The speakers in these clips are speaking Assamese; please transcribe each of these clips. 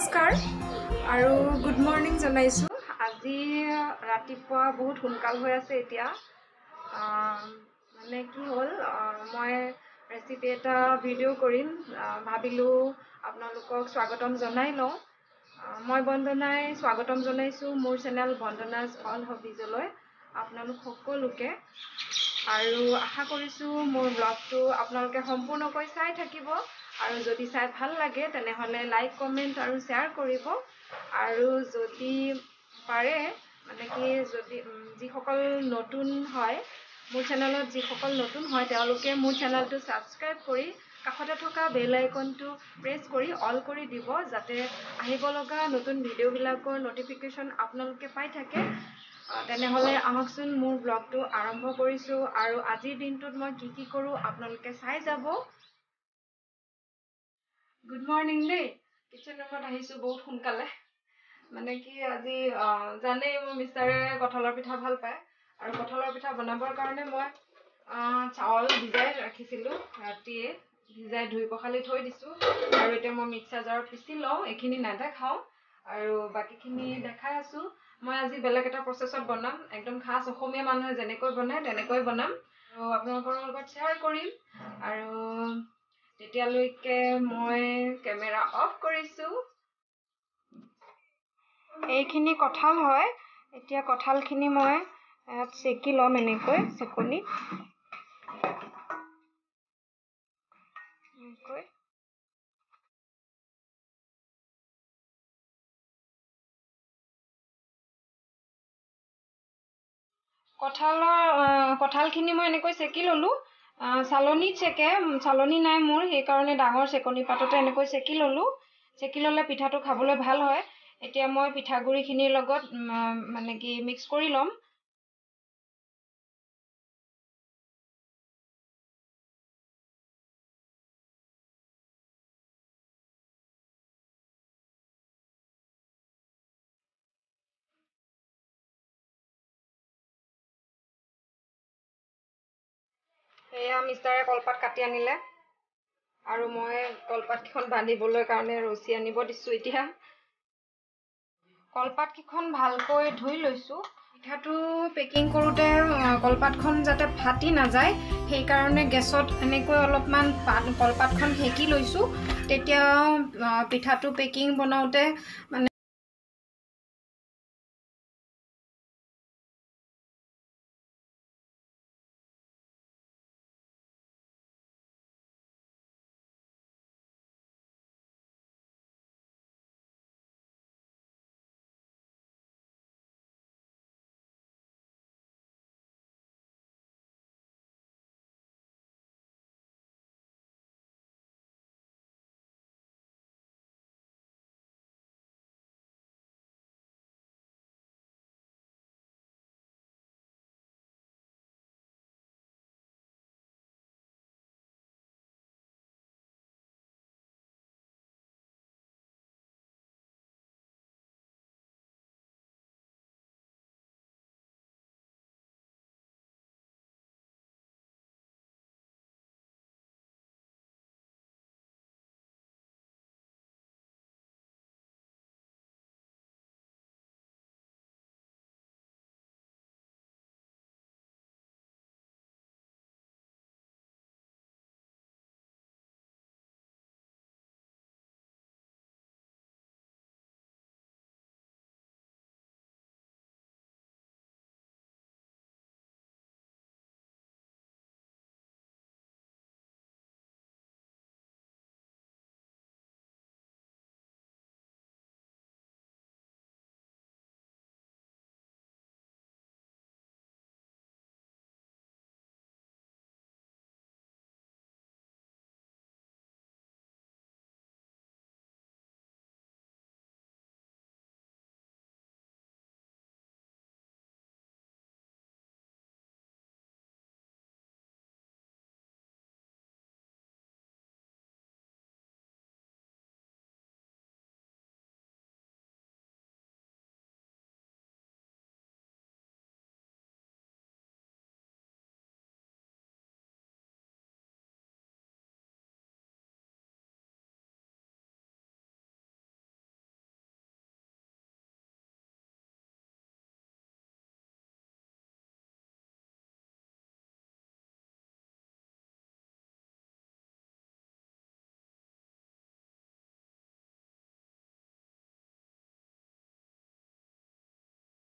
নমস্কাৰ আৰু গুড মৰ্নিং জনাইছোঁ। আজি ৰাতিপুৱা বহুত সোনকাল হৈ আছে এতিয়া। মানে কি হ'ল, মই ৰেচিপি এটা ভিডিঅ' কৰিম, ভাবিলোঁ আপোনালোকক স্বাগতম জনাই লওঁ। মই বন্দনাই স্বাগতম জনাইছোঁ মোৰ চেনেল বন্দনাজ অল হবিজলৈ আপোনালোক সকলোকে, আৰু আশা কৰিছোঁ মোৰ ব্লগটো আপোনালোকে সম্পূৰ্ণকৈ চাই থাকিব, আৰু যদি চাই ভাল লাগে তেনেহ'লে লাইক কমেণ্ট আৰু শ্বেয়াৰ কৰিব। আৰু যদি পাৰে মানে কি, যদি যিসকল নতুন হয় মোৰ চেনেলত, যিসকল নতুন হয় তেওঁলোকে মোৰ চেনেলটো ছাবস্ক্ৰাইব কৰি কাষতে থকা বেল আইকনটো প্ৰেছ কৰি অল কৰি দিব, যাতে আহিব লগা নতুন ভিডিঅ'বিলাকৰ ন'টিফিকেশ্যন আপোনালোকে পাই থাকে। তেনেহ'লে আহকচোন মোৰ ব্লগটো আৰম্ভ কৰিছোঁ, আৰু আজিৰ দিনটোত মই কি কৰোঁ আপোনালোকে চাই যাব। গুড মৰ্ণিং দেই। কিচেন ৰুমত আহিছোঁ বহুত সোনকালে। মানে কি, আজি জানেই মোৰ মিষ্টাৰে কঁঠালৰ পিঠা ভাল পায়, আৰু কঁঠালৰ পিঠা বনাবৰ কাৰণে মই চাউল ভিজাই ৰাখিছিলোঁ ৰাতিয়ে, ভিজাই ধুই পখালি থৈ দিছোঁ, আৰু এতিয়া মই মিক্সাৰ জাৰত পিচি লওঁ। এইখিনি নেদেখাওঁ আৰু বাকীখিনি দেখাই আছোঁ। মই আজি বেলেগ এটা প্ৰচেছত বনাম, একদম খাছ অসমীয়া মানুহে যেনেকৈ বনায় তেনেকৈ বনাম, আৰু আপোনালোকৰ লগত শ্বেয়াৰ কৰিম। আৰু তেতিয়ালৈকে মই কেমেৰা অফ কৰিছোঁ। এইখিনি কঁঠাল হয়। এতিয়া কঁঠালখিনি মই ইয়াত চেকি ল'ম, এনেকৈ চেকনিত। কঁঠালখিনি মই এনেকৈ চেকি ল'লোঁ। চালনীত চেকে, চালনী নাই মোৰ, সেইকাৰণে ডাঙৰ চেকনি পাততে এনেকৈ চেকি ল'লোঁ। চেকি ল'লে পিঠাটো খাবলৈ ভাল হয়। এতিয়া মই পিঠাগুড়িখিনিৰ লগত মানে কি মিক্স কৰি ল'ম। এয়া মিষ্টাৰে কলপাত কাটি আনিলে, আৰু মই কলপাতকেইখন বান্ধিবলৈ কাৰণে ৰছী আনিব দিছোঁ। এতিয়া কলপাতকেইখন ভালকৈ ধুই লৈছোঁ। পিঠাটো পেকিং কৰোঁতে কলপাতখন যাতে ফাটি নাযায়, সেইকাৰণে গেছত এনেকৈ অলপমান কলপাতখন সেকি লৈছোঁ। তেতিয়া পিঠাটো পেকিং বনাওঁতে মানে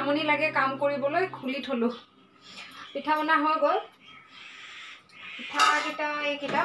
আমনি লাগে কাম কৰিবলৈ খুলি থলো পিঠা বনা হৈ গ'ল পিঠা কিটা এইকিটা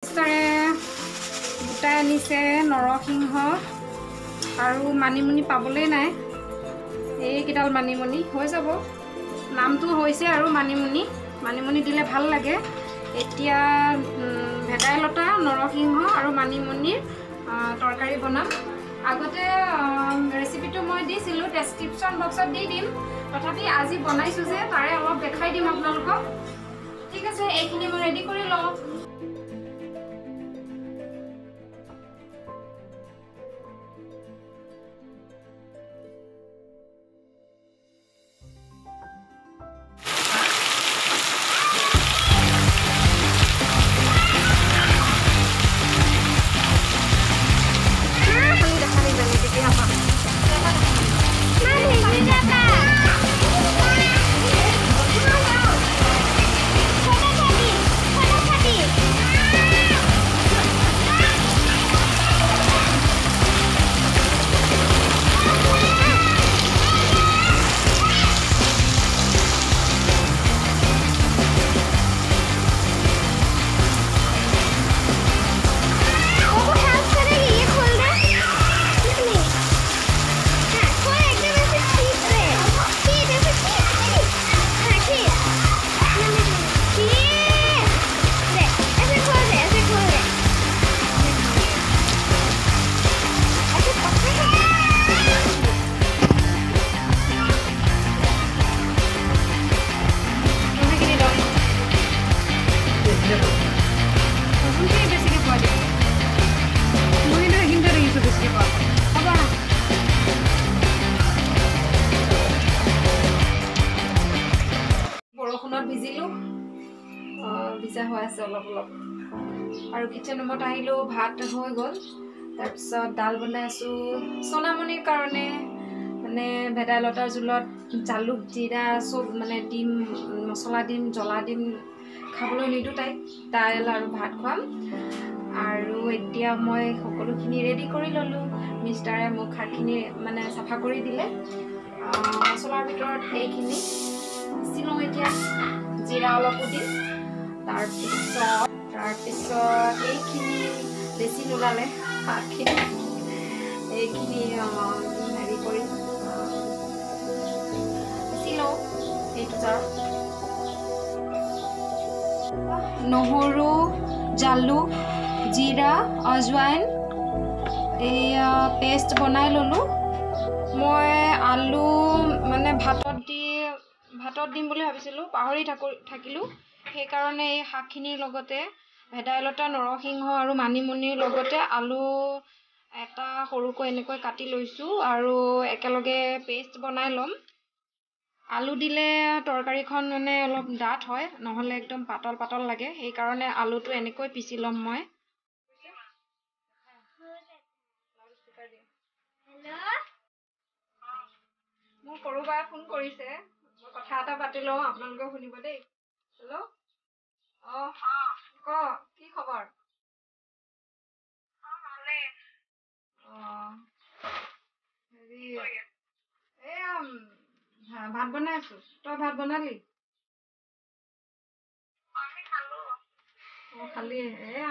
গোটাই আনিছে নৰসিংহ আৰু মানিমুনি পাবলেই নাই এইকেইডাল মানিমুনি হৈ যাব নামটো হৈছে আৰু মানিমুনি দিলে ভাল লাগে এতিয়া ভেদাইলতা নৰসিংহ আৰু মানিমুনিৰ তৰকাৰী বনাম আগতে ৰেচিপিটো মই দিছিলোঁ, ডেছক্ৰিপশ্যন বক্সত দি দিম। তথাপি আজি বনাইছোঁ যে তাৰে অলপ দেখাই দিম আপোনালোকক। ঠিক আছে, এইখিনি মই ৰেডি কৰি লওঁ। বৰষুণত ভিজিলোঁ, ভিজা হৈ আছে অলপ অলপ। আৰু কিচেন ৰুমত আহিলোঁ, ভাত হৈ গ'ল। তাৰপিছত দাল বনাই আছোঁ সোণামণিৰ কাৰণে। মানে ভেদাইলতাৰ জোলত জালুক জিৰা চব মানে দিম, মছলা দিম, জ্বলা দিম, খাবলৈ নিদিওঁ তাইক। দাইল আৰু ভাত খুৱাম। আৰু এতিয়া মই সকলোখিনি ৰেডি কৰি ল'লোঁ। মিষ্টাৰে মোক খাৰখিনি মানে চাফা কৰি দিলে। মছলাৰ ভিতৰত এইখিনি পিচি লওঁ এতিয়া, জিৰা অলপো দিম। তাৰপিছত এইখিনি বেছি নোলালে শাকখিনি, এইখিনি হেৰি কৰি পিচি লওঁ এইটো জাৰত। নহৰু, জালুক, জিৰা, আজৱাইন এয়া পেষ্ট বনাই ল'লোঁ। মই আলু মানে ভাতত দিম বুলি ভাবিছিলোঁ, পাহৰি থাকিলোঁ। সেইকাৰণে এই শাকখিনিৰ লগতে ভেদাইলতা, নৰসিংহ আৰু মানিমুনিৰ লগতে আলু এটা সৰুকৈ এনেকৈ কাটি লৈছোঁ আৰু একেলগে পেষ্ট বনাই ল'ম। আলু দিলে তৰকাৰীখন মানে অলপ ডাঠ হয়, নহ'লে একদম পাতল পাতল লাগে। সেইকাৰণে আলুটো এনেকৈ পিচি ল'ম মই। মোৰ সৰু বায়ে ফোন কৰিছে, মই কথা এটা পাতি লওঁ, আপোনালোকেও শুনিব দেই। হেল্ল', ক কি খবৰ? হেৰি এয়া ভাত বনাই আছো। তই ভাত বনালি? খালি?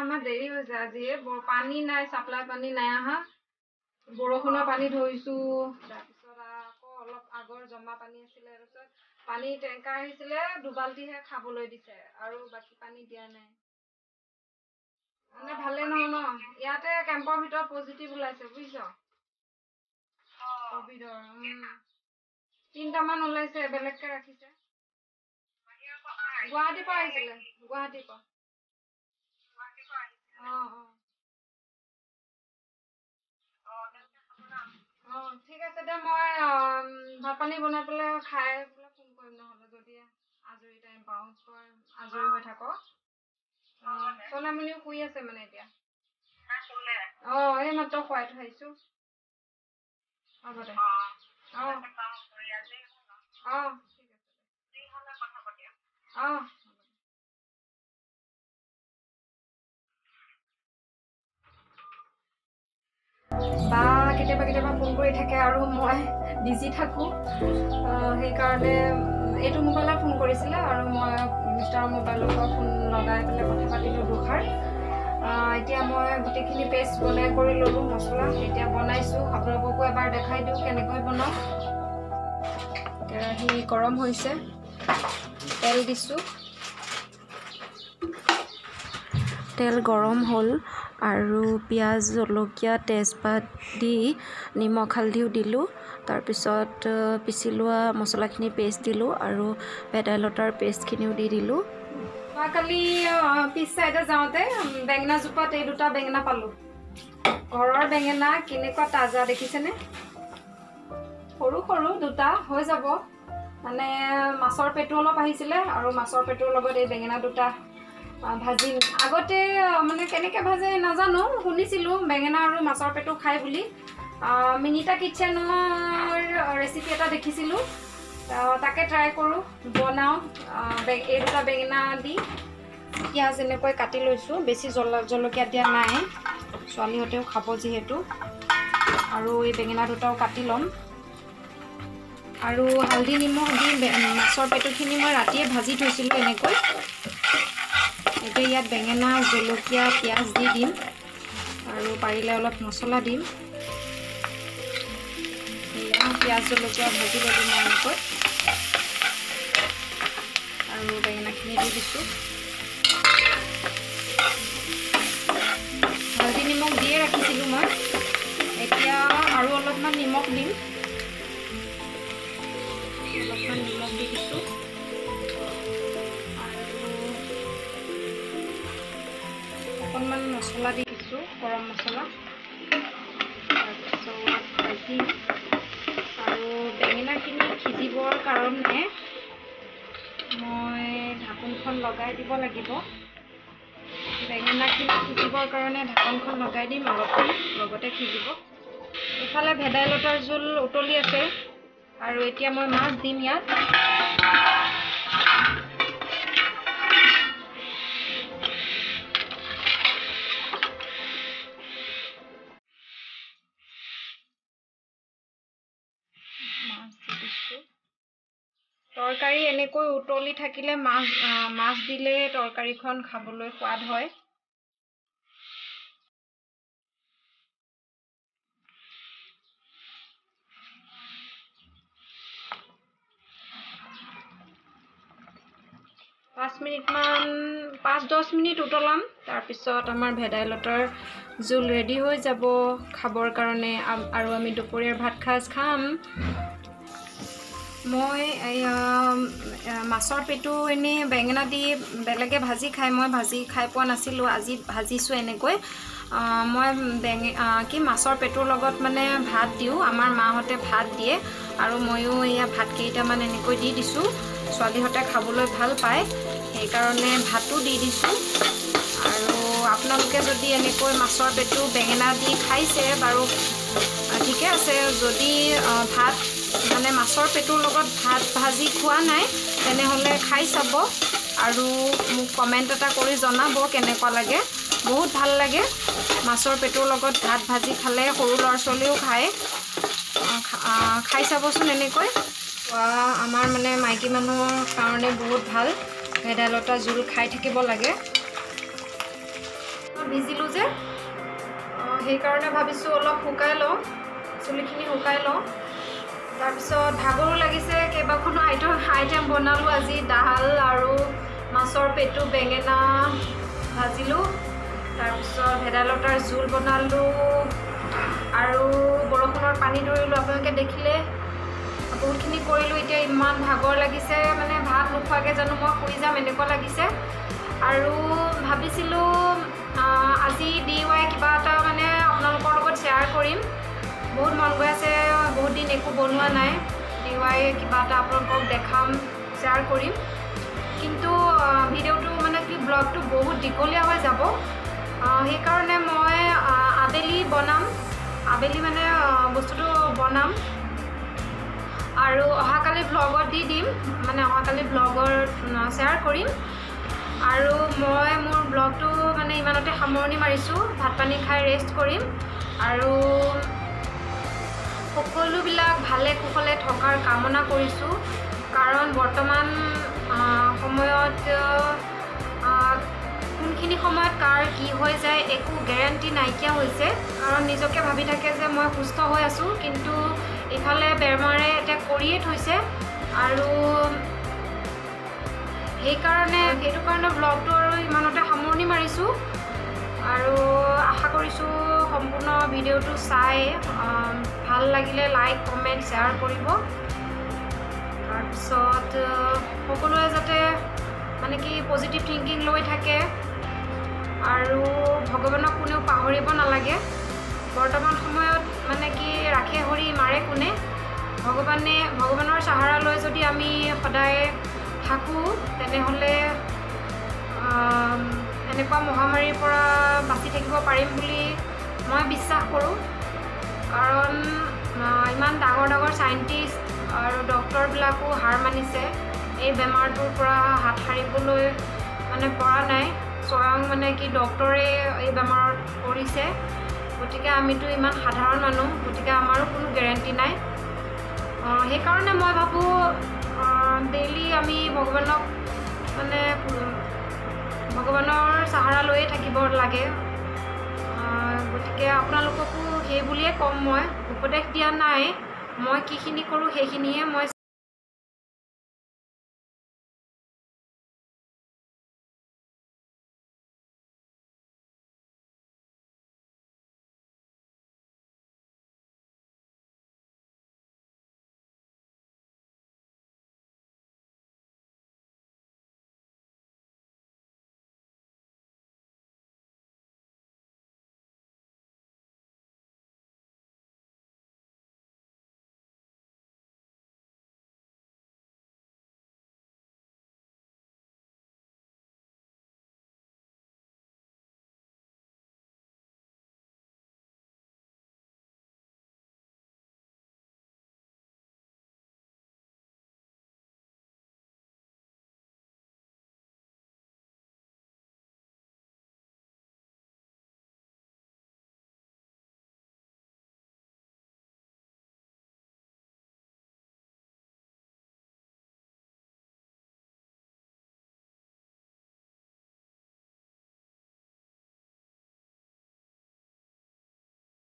আমাৰ দেৰি হৈছে আজি। পানী নাই, চাপ্লাই পানী নাই আহা। বৰষুণৰ পানী ধৰিছো, তাৰপিছত আকৌ অলপ আগৰ জমা পানী আছিলে। তাৰপিছত পানী টেংকাৰ আহিছিলে, 2 বাল্টিহে খাবলৈ দিছে আৰু বাকী পানী দিয়া নাই। মানে ভালে নহয় ন, ইয়াতে কেম্পৰ ভিতৰত পজিটিভ ওলাইছে বুজিছ। কভিডৰ 3টামান ওলাইছে, বেলেগকে ৰাখিছে। গুৱাহাটীৰ পৰা আহিছিলে, গুৱাহাটীৰ পৰা। ঠিক আছে দে, মই ভাত পানী বনাই পেলাই খাই পেলাই ফোন কৰিম, নহ'লে যদি আজৰি টাইম পাওঁ। তই আজৰি হৈ থাক। সোণামণিও শুই আছে মানে এতিয়া। এই মাত্ৰ খুৱাই থৈ আহিছোঁ। হ'ব দে। ঠিক আছে। বা কেতিয়াবা ফোন কৰি থাকে আৰু মই বিজি থাকোঁ। সেইকাৰণে এইটো মোবাইলত ফোন কৰিছিলে আৰু মই মিষ্টাৰৰ মোবাইলৰ পৰা ফোন লগাই পেলাই কথা পাতিলোঁ দুষাৰ। এতিয়া মই গোটেইখিনি পেষ্ট বনাই কৰি ল'লোঁ মছলা। এতিয়া বনাইছোঁ, আপোনালোককো এবাৰ দেখাই দিওঁ কেনেকৈ বনাওঁ। কেৰাহী গৰম হৈছে, তেল দিছোঁ। তেল গৰম হ'ল, আৰু পিঁয়াজ জলকীয়া তেজপাত দি নিমখ হালধিও দিলোঁ। তাৰপিছত পিচি লোৱা মছলাখিনি পেষ্ট দিলোঁ আৰু ভেদাইলতাৰ পেষ্টখিনিও দি দিলোঁ। কালি পিছ চাইডে যাওঁতে বেঙেনা জোপাত এই দুটা বেঙেনা পালোঁ। ঘৰৰ বেঙেনা কেনেকুৱা তাজা দেখিছেনে? সৰু সৰু দুটা হৈ যাব। মানে মাছৰ পেটু অলপ আহিছিলে আৰু মাছৰ পেটুৰ লগত এই বেঙেনা দুটা ভাজি। আগতে মানে কেনেকৈ ভাজে নাজানো, শুনিছিলোঁ বেঙেনা আৰু মাছৰ পেটু খাই বুলি। মিনিটা কিটচেনৰ ৰেচিপি এটা দেখিছিলোঁ, তাকে ট্ৰাই কৰোঁ, বনাওঁ। এই দুটা বেঙেনা দি পিঁয়াজ এনেকৈ কাটি লৈছোঁ, বেছি জলকীয়া দিয়া নাই, ছোৱালীহঁতেও খাব যিহেতু। আৰু এই বেঙেনা দুটাও কাটি ল'ম। আৰু হালধি নিমখ দি মাছৰ পেটুখিনি মই ৰাতিয়ে ভাজি থৈছিলোঁ এনেকৈ। এতিয়া ইয়াত বেঙেনা জলকীয়া পিঁয়াজ দি দিম আৰু পাৰিলে অলপ মছলা দিম। পিঁয়াজ জলকীয়া ভাজি ল'লোঁ মই এনেকৈ আৰু বেঙেনাখিনি দি দিছোঁ। হালধি নিমখ দিয়ে ৰাখিছিলোঁ মই, এতিয়া আৰু অলপমান নিমখ দিম। অলপমান নিমখ দি দিছোঁ আৰু অকণমান মছলা দি দিছোঁ, গৰম মছলা। তাৰপিছত ভাজি আৰু বেঙেনাখিনি সিজিবৰ কাৰণে মই ঢাকোনখন লগাই দিব লাগিব। বেঙেনাখিনি সিজিবৰ কাৰণে ঢাকোনখন লগাই দিম, অলপমান লগতে সিজিব। ইফালে ভেদাইলতাৰ জোল উতলি আছে আৰু এতিয়া মই মাছ দিম ইয়াত। মাছ দি দিছোঁ। তৰকাৰী এনেকৈ উতলি থাকিলে মাছ দিলে তৰকাৰীখন খাবলৈ সোৱাদ হয়। পাঁচ 10 মিনিট উতলাম। তাৰপিছত আমাৰ ভেদাইলতাৰ জোল ৰেডি হৈ যাব খাবৰ কাৰণে, আৰু আমি দুপৰীয়াৰ ভাত সাজ খাম। মই মাছৰ পেটু এনেই বেঙেনা দি বেলেগে ভাজি খাই, মই ভাজি খাই পোৱা নাছিলোঁ, আজি ভাজিছোঁ এনেকৈ। মই মাছৰ পেটুৰ লগত মানে ভাত দিওঁ, আমাৰ মাহঁতে ভাত দিয়ে আৰু ময়ো এয়া ভাত কেইটামান এনেকৈ দি দিছোঁ। ছোৱালীহঁতে খাবলৈ ভাল পায়, সেইকাৰণে ভাতো দি দিছোঁ। আৰু আপোনালোকে যদি এনেকৈ মাছৰ পেটু বেঙেনা দি খাইছে বাৰু ঠিকে আছে। যদি ভাত মানে মাছৰ পেটুৰ লগত ভাত ভাজি খোৱা নাই তেনেহ'লে খাই চাব আৰু মোক কমেণ্ট এটা কৰি জনাব কেনেকুৱা লাগে। বহুত ভাল লাগে মাছৰ পেটুৰ লগত ভাত ভাজি খালে, সৰু ল'ৰা ছোৱালীও খায়। খাই চাবচোন এনেকৈ। আমাৰ মানে মাইকী মানুহৰ কাৰণে বহুত ভাল, ভেদাইলতা জোল খাই থাকিব লাগে। ভিজিলোঁ যে সেইকাৰণে ভাবিছোঁ অলপ শুকাই লওঁ, চুলিখিনি শুকাই লওঁ। তাৰপিছত ভাগৰো লাগিছে, কেইবাখনো আইটেম বনালোঁ আজি। দাল আৰু মাছৰ পেটু বেঙেনা ভাজিলোঁ, তাৰপিছত ভেদাইলতাৰ জোল বনালোঁ আৰু বৰষুণৰ পানী ধৰিলোঁ। আপোনালোকে দেখিলে বহুতখিনি কৰিলোঁ। এতিয়া ইমান ভাগৰ লাগিছে, মানে ভাত নোখোৱাকৈ জানো মই শুই যাম এনেকুৱা লাগিছে। আৰু ভাবিছিলোঁ আজি DIY কিবা এটা মানে আপোনালোকৰ লগত শ্বেয়াৰ কৰিম। বহুত মন গৈ আছে, বহুত দিন একো বনোৱা নাই। DIY কিবা এটা আপোনালোকক দেখাম, শ্বেয়াৰ কৰিম। কিন্তু ভিডিঅ'টো মানে কি ব্লগটো বহুত দীঘলীয়া হৈ যাব, সেইকাৰণে মই আবেলি বনাম। আবেলি মানে বস্তুটো বনাম আৰু অহাকালি ব্লগত দি দিম, মানে অহাকালি ব্লগৰ শ্বেয়াৰ কৰিম। আৰু মই মোৰ ব্লগটো মানে ইমানতে সামৰণি মাৰিছোঁ। ভাত পানী খাই ৰেষ্ট কৰিম আৰু সকলোবিলাক ভালে কুশলে থকাৰ কামনা কৰিছোঁ। কাৰণ বৰ্তমান সময়ত কোনখিনি সময়ত কাৰ কি হৈ যায় একো গেৰাণ্টি নাইকিয়া হৈছে। কাৰণ নিজকে ভাবি থাকে যে মই সুস্থ হৈ আছোঁ, কিন্তু ইফালে বেমাৰে এটেক কৰিয়ে থৈছে। আৰু সেইটো কাৰণে ব্লগটো আৰু ইমানতে সামৰণি মাৰিছোঁ। আৰু আশা কৰিছোঁ সম্পূৰ্ণ ভিডিঅ'টো চাই ভাল লাগিলে লাইক কমেণ্ট শ্বেয়াৰ কৰিব। তাৰপিছত সকলোৱে যাতে মানে কি পজিটিভ থিংকিং লৈ থাকে আৰু ভগৱানক কোনেও পাহৰিব নালাগে। বৰ্তমান সময়ত মানে কি ৰাখে হৰি মাৰে কোনে, ভগৱানৰ সাহাৰা লৈ যদি আমি সদায় থাকোঁ তেনেহ'লে এনেকুৱা মহামাৰীৰ পৰা বাচি থাকিব পাৰিম বুলি মই বিশ্বাস কৰোঁ। কাৰণ ইমান ডাঙৰ ডাঙৰ চাইণ্টিষ্ট আৰু ডক্টৰবিলাকো হাৰ মানিছে এই বেমাৰটোৰ পৰা হাত সাৰিবলৈ মানে পৰা নাই। স্বয়ং মানে কি ডক্টৰে এই বেমাৰত পৰিছে। গতিকে আমিতো ইমান সাধাৰণ মানুহ, গতিকে আমাৰো কোনো গেৰেণ্টি নাই। সেইকাৰণে মই ভাবোঁ ডেইলি আমি ভগৱানক মানে ভগৱানৰ সাহাৰা লৈয়ে থাকিব লাগে। গতিকে আপোনালোককো সেই বুলিয়ে ক'ম, মই উপদেশ দিয়া নাই, মই কিখিনি কৰোঁ সেইখিনিহে মই